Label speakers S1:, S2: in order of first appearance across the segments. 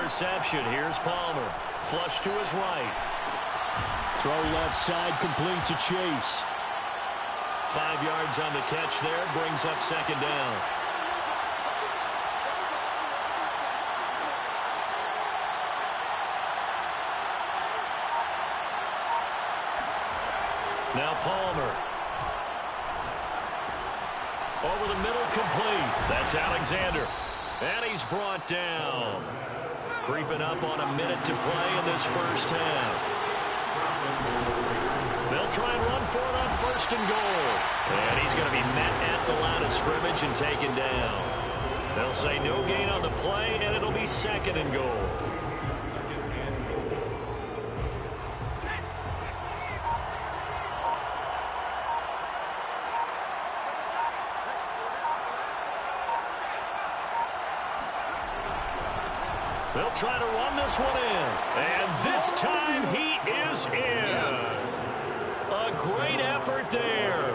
S1: interception. Here's Palmer. Flush to his right.
S2: Throw left side, complete to Chase.
S1: 5 yards on the catch there. Brings up second down. Now Palmer. Over the middle, complete. That's Alexander. And he's brought down. Creeping up on a minute to play in this first half. They'll try and run for it on first and goal. And he's going to be met at the line of scrimmage and taken down. They'll say no gain on the play, and it'll be second and goal. They'll try to run this one in. And this time he is in. Yes. A great effort there.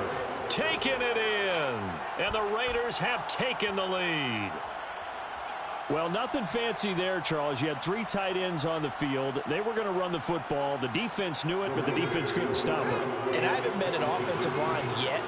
S1: Taking it in. And the Raiders have taken the lead.
S2: Well, nothing fancy there, Charles. You had 3 tight ends on the field. They were going to run the football. The defense knew it, but the defense couldn't stop it.
S3: And I haven't met an offensive line yet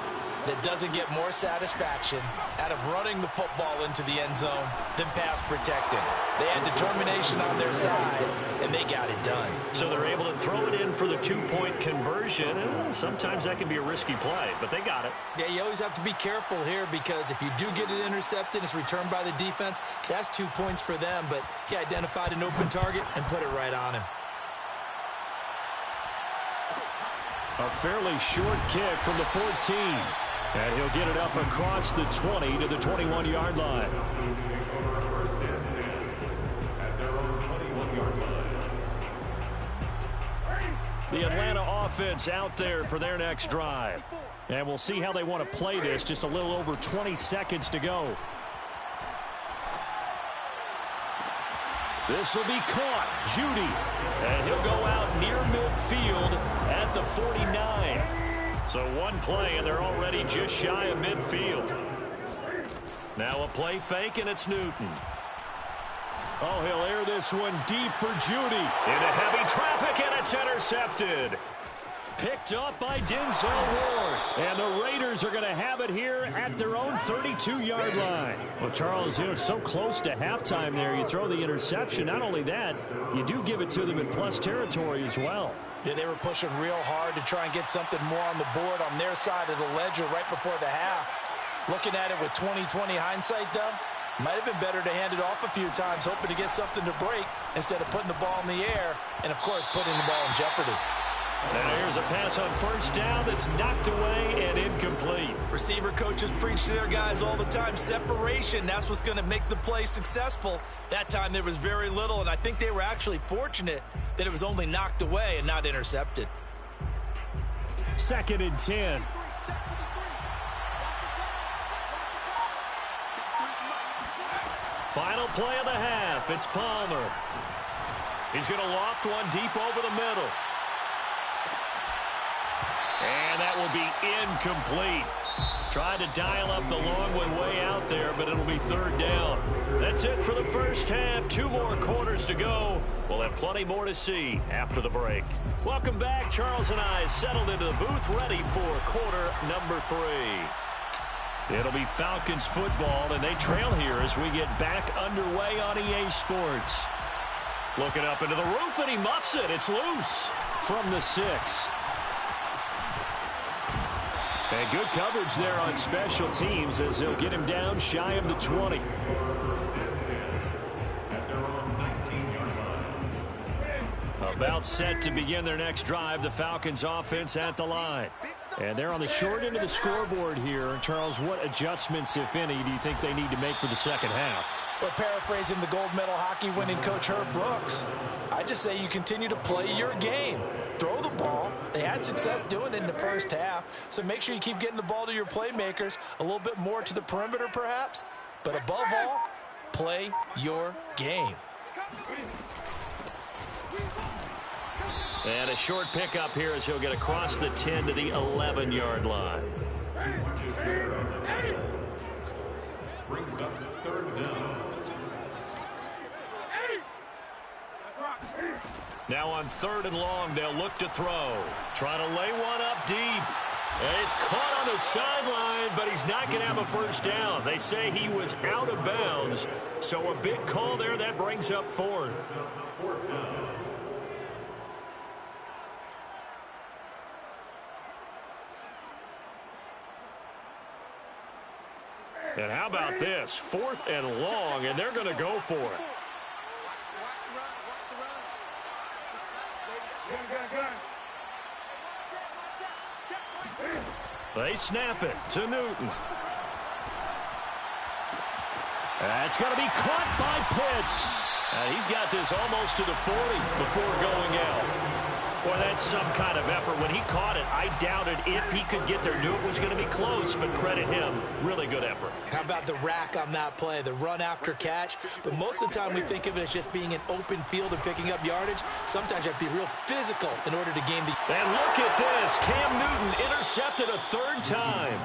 S3: that doesn't get more satisfaction out of running the football into the end zone than pass protecting. They had determination on their side, and they got it done.
S1: So they're able to throw it in for the 2-point conversion. And sometimes that can be a risky play, but they got it.
S3: Yeah, you always have to be careful here because if you do get it intercepted, it's returned by the defense, that's 2 points for them. But he identified an open target and put it right on him.
S2: A fairly short kick from the 14. And he'll get it up across the 20 to the 21-yard line. The Atlanta offense out there for their next drive. And we'll see how they want to play this. Just a little over 20 seconds to go. This will be caught. Judy. And he'll go out near midfield at the 49. So one play, and they're already just shy of midfield. Now a play fake, and it's Newton. Oh, he'll air this one deep for Judy.
S1: Into heavy traffic, and it's intercepted.
S2: Picked up by Denzel Ward. And the Raiders are going to have it here at their own 32-yard line. Well, Charles, you're so close to halftime there. You throw the interception. Not only that, you do give it to them in plus territory as well.
S3: Yeah, they were pushing real hard to try and get something more on the board on their side of the ledger right before the half. Looking at it with 20/20 hindsight, though, might have been better to hand it off a few times, hoping to get something to break instead of putting the ball in the air and, of course, putting the ball in jeopardy.
S1: Now here's a pass on first down that's knocked away and incomplete.
S3: Receiver coaches preach to their guys all the time. Separation, that's what's going to make the play successful. That time there was very little, and I think they were actually fortunate that it was only knocked away and not intercepted.
S2: 2nd and 10.
S1: Final play of the half. It's Palmer. He's going to loft one deep over the middle. And that will be incomplete. Tried to dial up the long one way out there, but it'll be 3rd down. That's it for the first half. 2 more quarters to go. We'll have plenty more to see after the break. Welcome back. Charles and I settled into the booth, ready for quarter number 3. It'll be Falcons football, and they trail here as we get back underway on EA Sports. Looking up into the roof, and he muffs it. It's loose.
S2: From the 6. And good coverage there on special teams as they'll get him down shy of the 20. About set to begin their next drive, the Falcons offense at the line. And they're on the short end of the scoreboard here. And Charles, what adjustments, if any, do you think they need to make for the second half?
S3: Well, paraphrasing the gold medal hockey winning coach Herb Brooks, I just say you continue to play your game. Throw the ball. They had success doing it in the first half, so make sure you keep getting the ball to your playmakers, a little bit more to the perimeter perhaps, but above all, play your game.
S1: And a short pickup here as he'll get across the 10 to the 11-yard line.
S4: Brings up 3rd down.
S1: Now on 3rd and long, they'll look to throw. Trying to lay one up deep. And he's caught on the sideline, but he's not going to have a first down. They say he was out of bounds. So a big call there. That brings up 4th. And how about this? 4th and long, and they're going to go for it. They snap it to Newton. That's going to be caught by Pitts. He's got this almost to the 40 before going out. Well, that's some kind of effort. When he caught it, I doubted if he could get there. Knew it was going to be close, but credit him. Really good effort.
S3: How about the rack on that play, the run after catch? But most of the time we think of it as just being an open field and picking up yardage. Sometimes you have to be real physical in order to gain the...
S1: And look at this. Cam Newton intercepted a 3rd time.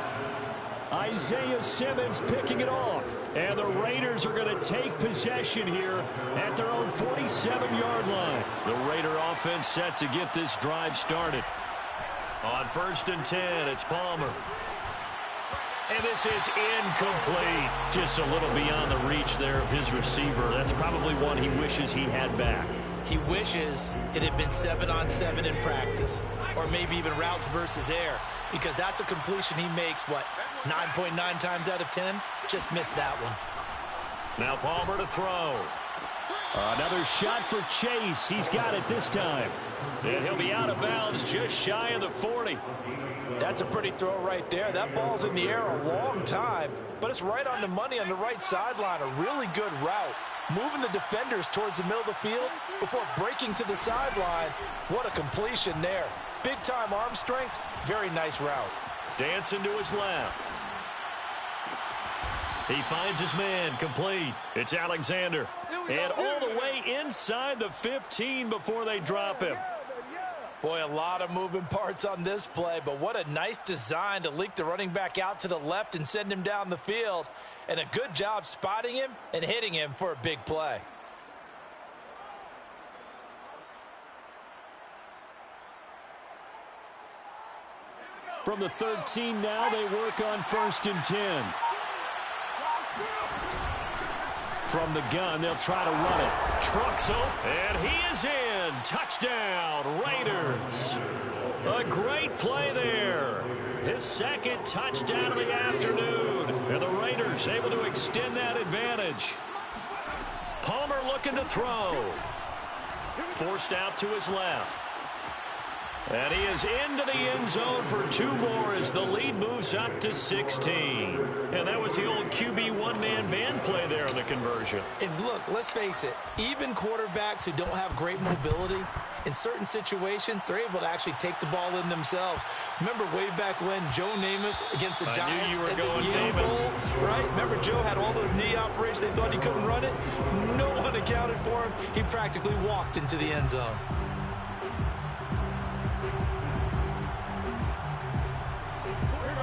S1: Isaiah Simmons picking it off. And the Raiders are going to take possession here at their own 47-yard line. The Raider offense set to get this drive started. On 1st and 10, it's Palmer. And this is incomplete. Just a little beyond the reach there of his receiver. That's probably one he wishes he had back.
S3: He wishes it had been 7-on-7 in practice. Or maybe even routes versus air. Because that's a completion he makes, 9.9 times out of 10? Just missed that one.
S1: Now Palmer to throw. Another shot for Chase. He's got it this time. And he'll be out of bounds just shy of the 40.
S3: That's a pretty throw right there. That ball's in the air a long time, but it's right on the money on the right sideline. A really good route. Moving the defenders towards the middle of the field before breaking to the sideline. What a completion there. Big-time arm strength. Very nice route.
S1: Dancing to his left. He finds his man complete. It's Alexander. And all the way inside the 15 before they drop him.
S3: Boy, a lot of moving parts on this play, but what a nice design to leak the running back out to the left and send him down the field. And a good job spotting him and hitting him for a big play.
S1: From the 13 now, they work on 1st and 10. From the gun, they'll try to run it. Truxell, and he is in. Touchdown, Raiders. A great play there. His 2nd touchdown of the afternoon. And the Raiders able to extend that advantage. Palmer looking to throw. Forced out to his left. And he is into the end zone for 2 more as the lead moves up to 16. And that was the old QB one-man band play there on the conversion.
S3: And look, let's face it, even quarterbacks who don't have great mobility, in certain situations, they're able to actually take the ball in themselves. Remember way back when Joe Namath against the Giants at the Yale Bowl, right? Remember Joe had all those knee operations. They thought he couldn't run it. No one accounted for him. He practically walked into the end zone.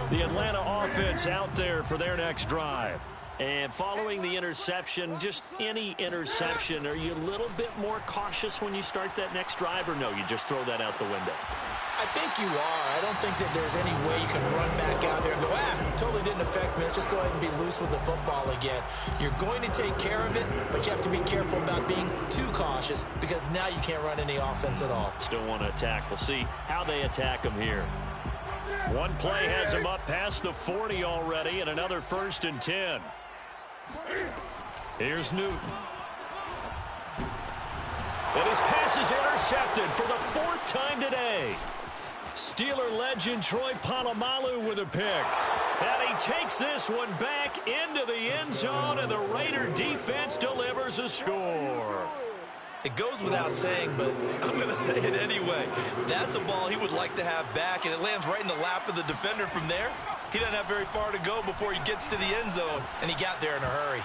S1: The Atlanta offense out there for their next drive. And following the interception, just any interception, are you a little bit more cautious when you start that next drive, or no, you just throw that out the window?
S3: I think you are. I don't think that there's any way you can run back out there and go, totally didn't affect me. Let's just go ahead and be loose with the football again. You're going to take care of it, but you have to be careful about being too cautious because now you can't run any offense at all.
S1: Still want to attack. We'll see how they attack them here. One play has him up past the 40 already, and another 1st and 10. Here's Newton. And his pass is intercepted for the 4th time today. Steeler legend Troy Polamalu with a pick. And he takes this one back into the end zone, and the Raider defense delivers a score.
S3: It goes without saying, but I'm going to say it anyway. That's a ball he would like to have back, and it lands right in the lap of the defender from there. He doesn't have very far to go before he gets to the end zone, and he got there in a hurry.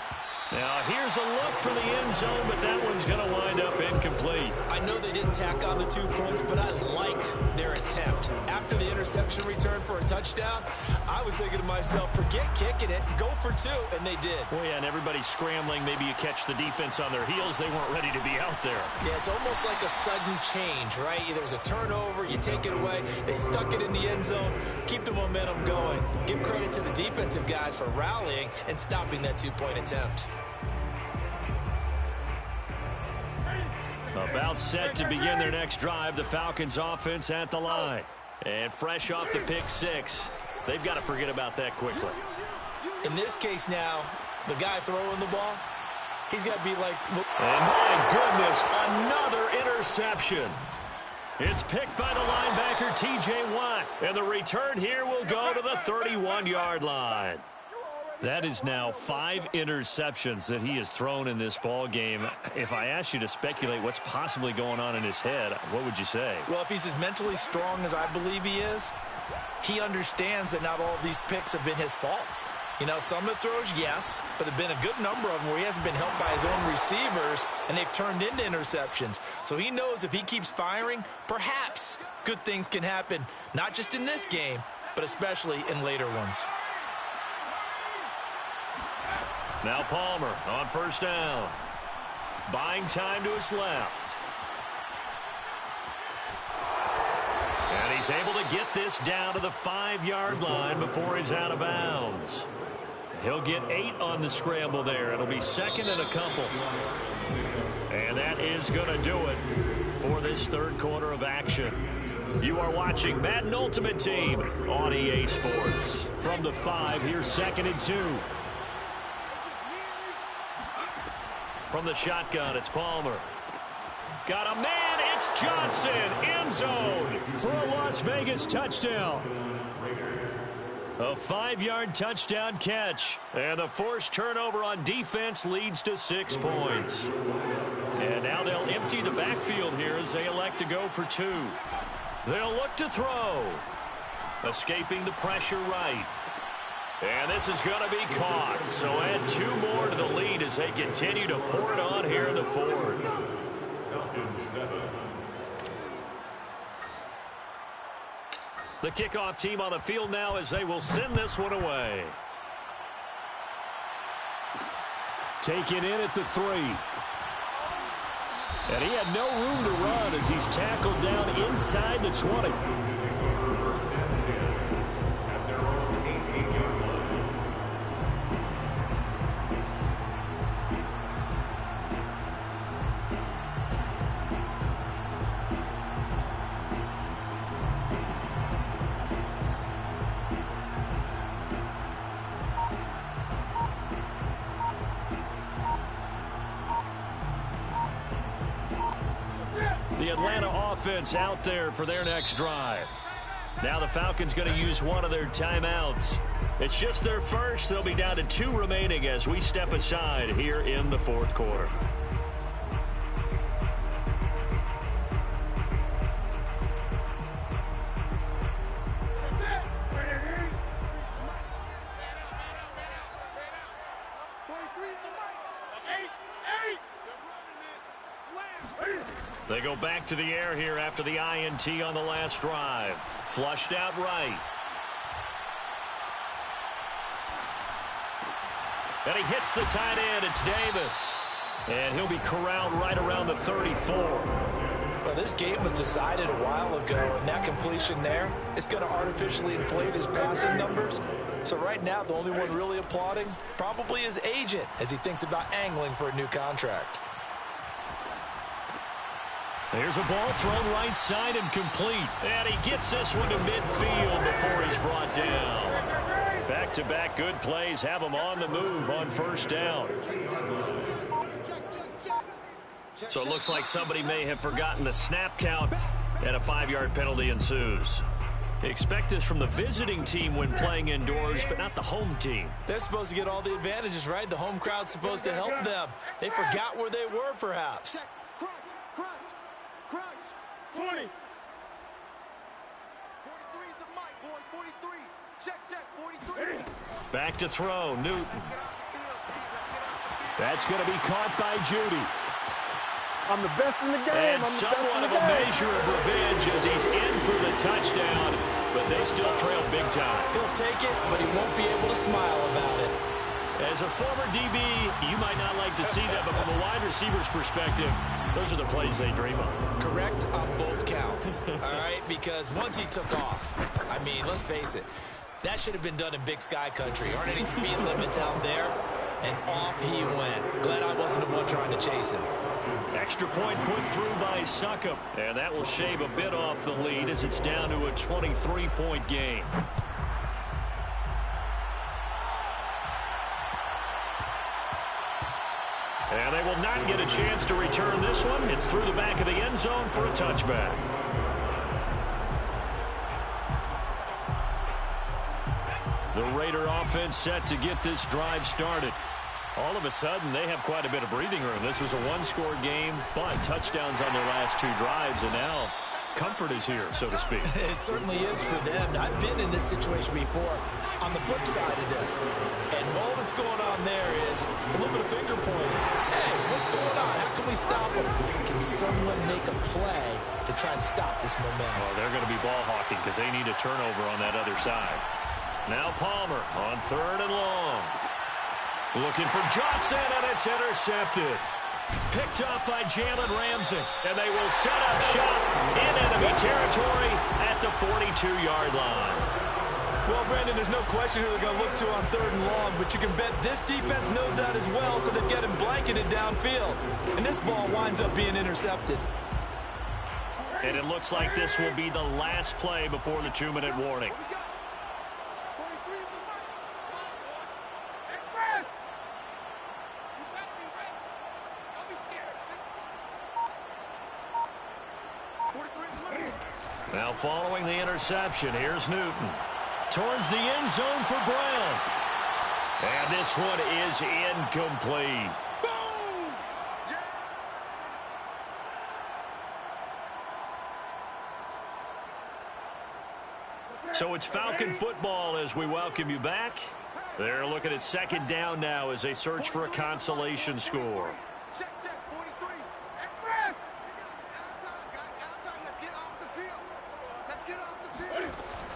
S1: Now, here's a look for the end zone, but that one's going to wind up incomplete. incomplete.
S3: I know they didn't tack on the 2 points, but I liked their attempt. After the interception return for a touchdown, I was thinking to myself, forget kicking it, go for 2, and they did.
S1: Well, yeah, and everybody's scrambling. Maybe you catch the defense on their heels. They weren't ready to be out there.
S3: Yeah, it's almost like a sudden change, right? There's a turnover, you take it away. They stuck it in the end zone. Keep the momentum going. Give credit to the defensive guys for rallying and stopping that 2-point attempt.
S1: About set to begin their next drive, the Falcons offense at the line. And fresh off the pick 6, they've got to forget about that quickly.
S3: In this case now, the guy throwing the ball, he's got to be like...
S1: And my goodness, another interception. It's picked by the linebacker, T.J. Watt. And the return here will go to the 31-yard line. That is now 5 interceptions that he has thrown in this ball game. If I asked you to speculate what's possibly going on in his head, what would you say?
S3: Well, if he's as mentally strong as I believe he is, he understands that not all of these picks have been his fault. You know, some of the throws, yes, but there have been a good number of them where he hasn't been helped by his own receivers, and they've turned into interceptions. So he knows if he keeps firing, perhaps good things can happen, not just in this game, but especially in later ones.
S1: Now Palmer on first down. Buying time to his left. And he's able to get this down to the 5-yard line before he's out of bounds. He'll get 8 on the scramble there. It'll be second and a couple. And that is going to do it for this third quarter of action. You are watching Madden Ultimate Team on EA Sports. From the 5, here's second and 2. From the shotgun, it's Palmer. Got a man, it's Johnson, end zone for a Las Vegas touchdown. A 5-yard touchdown catch. And the forced turnover on defense leads to 6 points. And now they'll empty the backfield here as they elect to go for 2. They'll look to throw. Escaping the pressure right. And this is going to be caught. So add 2 more to the lead as they continue to pour it on here in the fourth. The kickoff team on the field now as they will send this one away. Taken in at the 3. And he had no room to run as he's tackled down inside the 20. The Atlanta offense out there for their next drive. Now the Falcons going to use one of their timeouts. It's just their first. They'll be down to 2 remaining as we step aside here in the fourth quarter. They go back to the air here after the INT on the last drive. Flushed out right. And he hits the tight end. It's Davis. And he'll be corralled right around the 34.
S3: Well, this game was decided a while ago, and that completion there is going to artificially inflate his passing numbers. So right now, the only one really applauding probably his agent as he thinks about angling for a new contract.
S1: There's a ball thrown right side and complete. And he gets this one to midfield before he's brought down. Back-to-back good plays have him on the move on first down. So it looks like somebody may have forgotten the snap count, and a 5-yard penalty ensues. Expect this from the visiting team when playing indoors, but not the home team.
S3: They're supposed to get all the advantages, right? The home crowd's supposed to help them. They forgot where they were, perhaps.
S4: 20. 43 is the mic, boy. 43. Check, 43.
S1: Back to throw, Newton. That's going to be caught by Judy.
S4: I'm the best in the game.
S1: And somewhat of a measure of revenge as he's in for the touchdown, but they still trail big time.
S3: He'll take it, but he won't be able to smile about it.
S1: As a former DB, you might not like to see that, but from a wide receiver's perspective, those are the plays they dream of.
S3: Correct on both counts, all right? Because once he took off, I mean, let's face it, that should have been done in Big Sky country. Aren't any speed limits out there? And off he went. Glad I wasn't the one trying to chase him.
S1: Extra point put through by Succop, and that will shave a bit off the lead as it's down to a 23-point game. And they will not get a chance to return this one. It's through the back of the end zone for a touchback. The Raider offense set to get this drive started. All of a sudden, they have quite a bit of breathing room. This was a one-score game, but touchdowns on their last two drives, and now comfort is here, so to speak.
S3: It certainly is for them. I've been in this situation before on the flip side of this. And all that's going on there is a little bit of finger pointing. Hey, what's going on? How can we stop them? Can someone make a play to try and stop this momentum?
S1: Well, they're going to be ball hawking because they need a turnover on that other side. Now Palmer on 3rd and long. Looking for Johnson, and it's intercepted. Picked up by Jalen Ramsey, and they will set up shop in enemy territory at the 42-yard line.
S3: Well, Brandon, there's no question who they're going to look to on 3rd and long, but you can bet this defense knows that as well, so they're getting blanketed downfield. And this ball winds up being intercepted.
S1: And it looks like this will be the last play before the 2-minute warning. Now following the interception, here's Newton. Towards the end zone for Brown. And this one is incomplete. So it's Falcon football as we welcome you back. They're looking at 2nd down now as they search for a consolation score.
S4: Check, 43. Let's get off the field.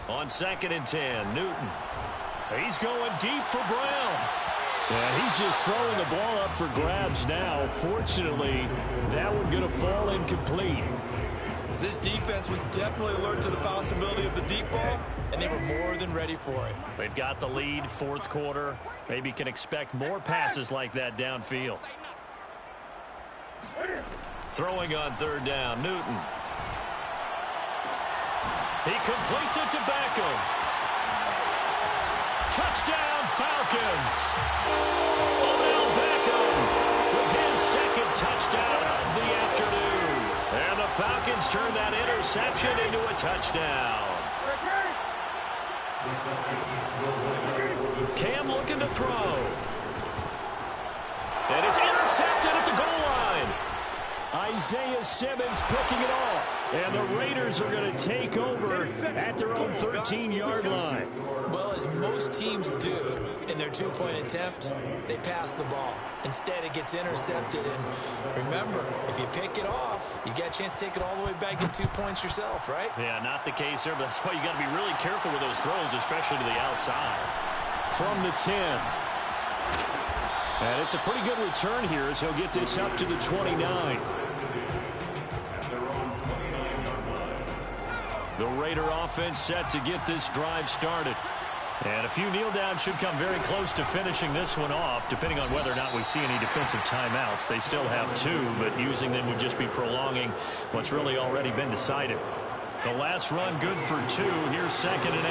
S1: On 2nd and 10, Newton. He's going deep for Brown. And he's just throwing the ball up for grabs now. Fortunately, that one going to fall incomplete.
S3: This defense was definitely alert to the possibility of the deep ball, and they were more than ready for it.
S1: They've got the lead, 4th quarter. Maybe can expect more passes like that downfield. Throwing on 3rd down, Newton. He completes it to Beckham. Touchdown, Falcons. Odell Beckham with his 2nd touchdown of the afternoon. And the Falcons turn that interception into a touchdown. Cam looking to throw. And it's intercepted at the goal line. Isaiah Simmons picking it off. And the Raiders are going to take over at their own 13-yard line.
S3: Well, as most teams do in their 2-point attempt, they pass the ball. Instead, it gets intercepted. And remember, if you pick it off, you get a chance to take it all the way back to 2 points yourself, right?
S1: Yeah, not the case here, but that's why you got to be really careful with those throws, especially to the outside. From the 10. And it's a pretty good return here as he'll get this up to the 29. The Raider offense set to get this drive started. And a few kneel downs should come very close to finishing this one off, depending on whether or not we see any defensive timeouts. They still have 2, but using them would just be prolonging what's really already been decided. The last run good for 2. Here's 2nd and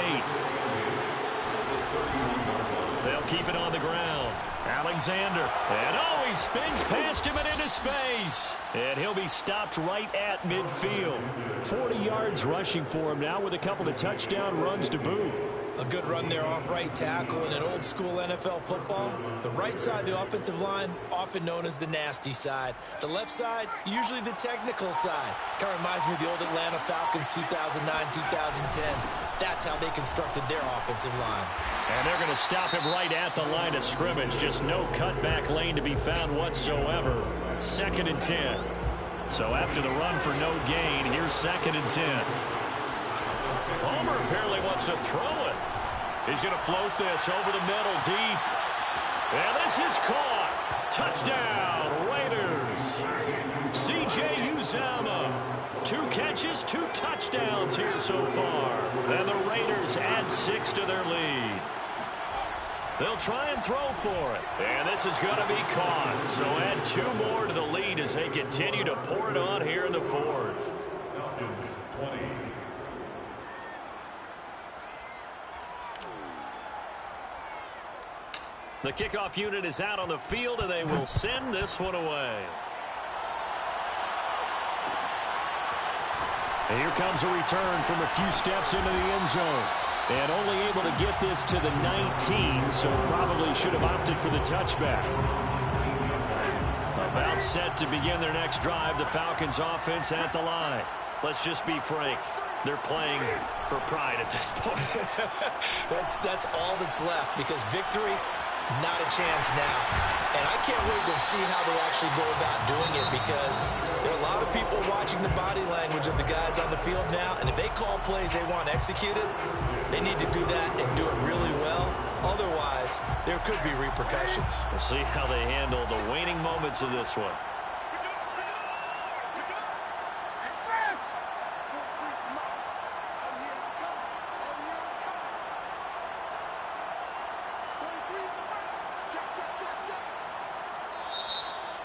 S1: 8. They'll keep it on the ground. Alexander. And he spins past him and into space. And he'll be stopped right at midfield. 40 yards rushing for him now with a couple of touchdown runs to boot.
S3: A good run there off right tackle in an old-school NFL football. The right side of the offensive line, often known as the nasty side. The left side, usually the technical side. Kind of reminds me of the old Atlanta Falcons 2009-2010. That's how they constructed their offensive line.
S1: And they're going to stop him right at the line of scrimmage. Just no cutback lane to be found whatsoever. 2nd and 10. So after the run for no gain, here's 2nd and 10. Palmer apparently wants to throw it. He's going to float this over the middle deep. And this is caught. Touchdown, Raiders. C.J. Uzomah. 2 catches, 2 touchdowns here so far. And the Raiders add 6 to their lead. They'll try and throw for it. And this is going to be caught. So add 2 more to the lead as they continue to pour it on here in the 4th. The kickoff unit is out on the field, and they will send this one away. And here comes a return from a few steps into the end zone. And only able to get this to the 19, so probably should have opted for the touchback. About set to begin their next drive, the Falcons offense at the line. Let's just be frank. They're playing for pride at this point.
S3: That's all that's left, because victory, not a chance now. And I can't wait to see how they actually go about doing it, because there are a lot of people watching the body language of the guys on the field now, and if they call plays they want executed, they need to do that and do it really well. Otherwise, there could be repercussions.
S1: We'll see how they handle the waning moments of this one.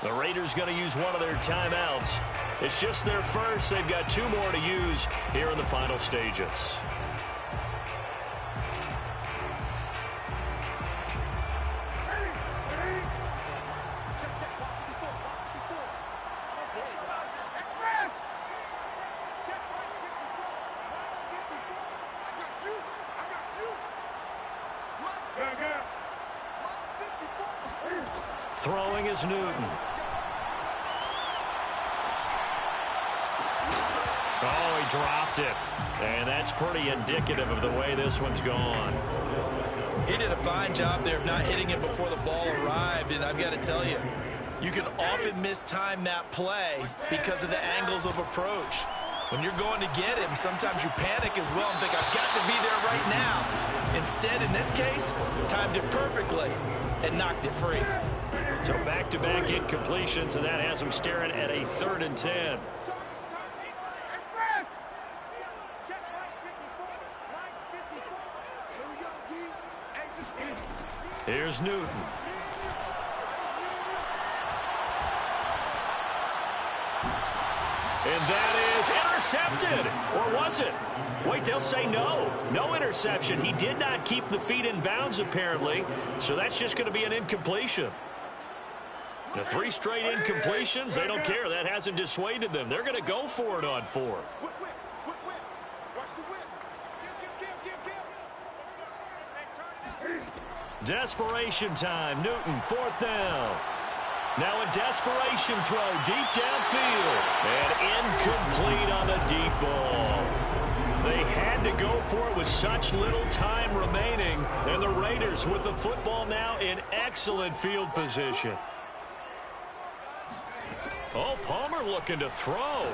S1: The Raiders going to use one of their timeouts. It's just their first. They've got 2 more to use here in the final stages. Throwing is Newton. Oh, he dropped it. And that's pretty indicative of the way this one's gone.
S3: He did a fine job there of not hitting it before the ball arrived, and I've got to tell you, you can often mistime that play because of the angles of approach. When you're going to get him, sometimes you panic as well and think, I've got to be there right now. Instead, in this case, timed it perfectly and knocked it free.
S1: So back-to-back incompletions, and that has them staring at a 3rd and 10. Here's Newton. And that is intercepted. Or was it? Wait, they'll say no. No interception. He did not keep the feet in bounds, apparently. So that's just going to be an incompletion. The 3 straight incompletions, they don't care. That hasn't dissuaded them. They're going to go for it on 4th. Desperation time. Newton, 4th down. Now a desperation throw deep downfield. And incomplete on the deep ball. They had to go for it with such little time remaining. And the Raiders with the football now in excellent field position. Oh, Palmer looking to throw.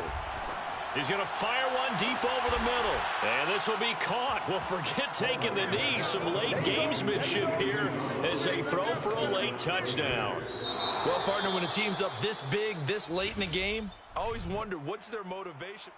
S1: He's going to fire one deep over the middle. And this will be caught. Well, forget taking the knee. Some late gamesmanship here as they throw for a late touchdown.
S3: Well, partner, when a team's up this big, this late in the game, I always wonder what's their motivation.